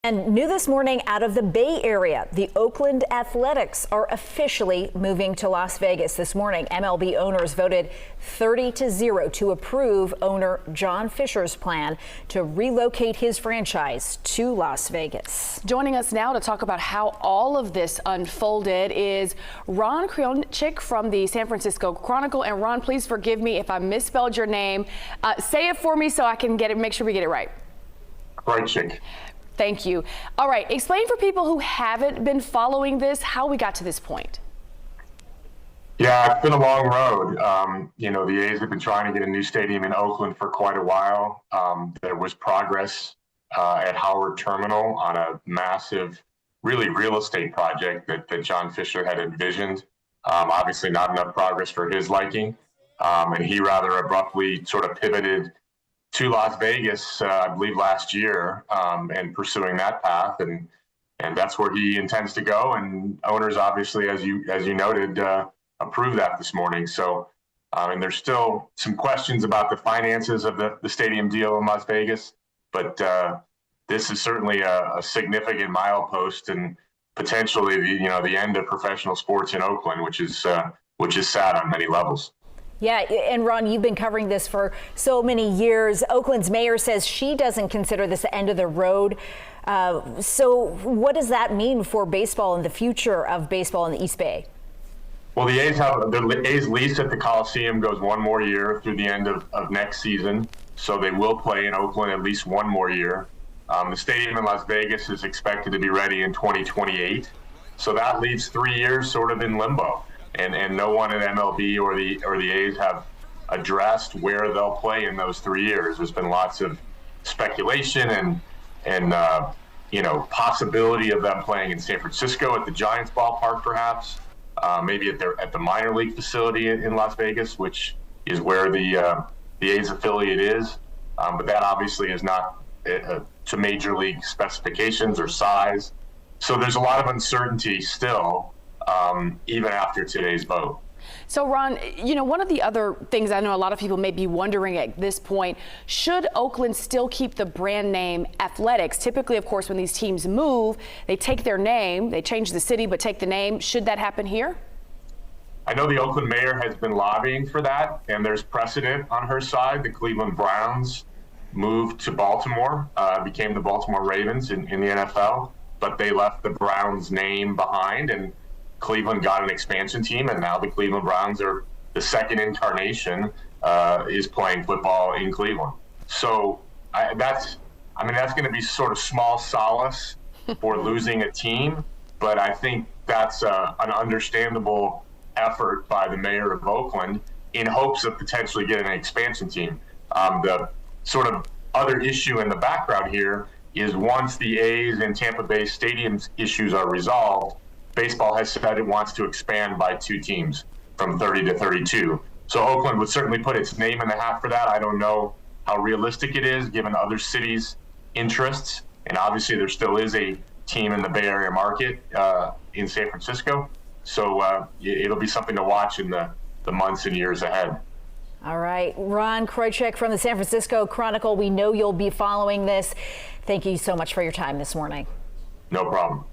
And new this morning out of the Bay Area, the Oakland Athletics are officially moving to Las Vegas this morning. MLB owners voted 30-0 to approve owner John Fisher's plan to relocate his franchise to Las Vegas. Joining us now to talk about how all of this unfolded is Ron Kryonczyk from the San Francisco Chronicle. And Ron, please forgive me if I misspelled your name. Say it for me so I can make sure we get it right. Kryonczyk. Thank you. All right. Explain for people who haven't been following this how we got to this point. Yeah, it's been a long road. The A's have been trying to get a new stadium in Oakland for quite a while. There was progress at Howard Terminal on a massive, really real estate project that John Fisher had envisioned. Obviously not enough progress for his liking. And he rather abruptly sort of pivoted to Las Vegas, I believe last year, and pursuing that path, and that's where he intends to go. And owners, obviously, as you noted, approved that this morning. So, and there's still some questions about the finances of the stadium deal in Las Vegas, but this is certainly a significant milepost and potentially the end of professional sports in Oakland, which is sad on many levels. Yeah, and Ron, you've been covering this for so many years. Oakland's mayor says she doesn't consider this the end of the road. So what does that mean for baseball and the future of baseball in the East Bay? Well, the A's lease at the Coliseum goes one more year through the end of next season. So they will play in Oakland at least one more year. The stadium in Las Vegas is expected to be ready in 2028. So that leaves 3 years sort of in limbo. And no one at MLB or the A's have addressed where they'll play in those 3 years. There's been lots of speculation and possibility of them playing in San Francisco at the Giants ballpark, perhaps, maybe at the minor league facility in Las Vegas, which is where the A's affiliate is. But that obviously is not to major league specifications or size. So there's a lot of uncertainty still. Even after today's vote. So, Ron, one of the other things I know a lot of people may be wondering at this point, should Oakland still keep the brand name Athletics? Typically, of course, when these teams move, they take their name, they change the city, but take the name. Should that happen here? I know the Oakland mayor has been lobbying for that, and there's precedent on her side. The Cleveland Browns moved to Baltimore, became the Baltimore Ravens in the NFL, but they left the Browns name behind, and Cleveland got an expansion team, and now the Cleveland Browns are the second incarnation is playing football in Cleveland. So that's going to be sort of small solace for losing a team, but I think that's an understandable effort by the mayor of Oakland in hopes of potentially getting an expansion team. The sort of other issue in the background here is once the A's and Tampa Bay stadiums issues are resolved, baseball has said it wants to expand by 2 teams from 30 to 32. So Oakland would certainly put its name in the hat for that. I don't know how realistic it is given other cities' interests. And obviously there still is a team in the Bay Area market in San Francisco. So it'll be something to watch in the months and years ahead. All right. Ron Kryonczyk from the San Francisco Chronicle. We know you'll be following this. Thank you so much for your time this morning. No problem.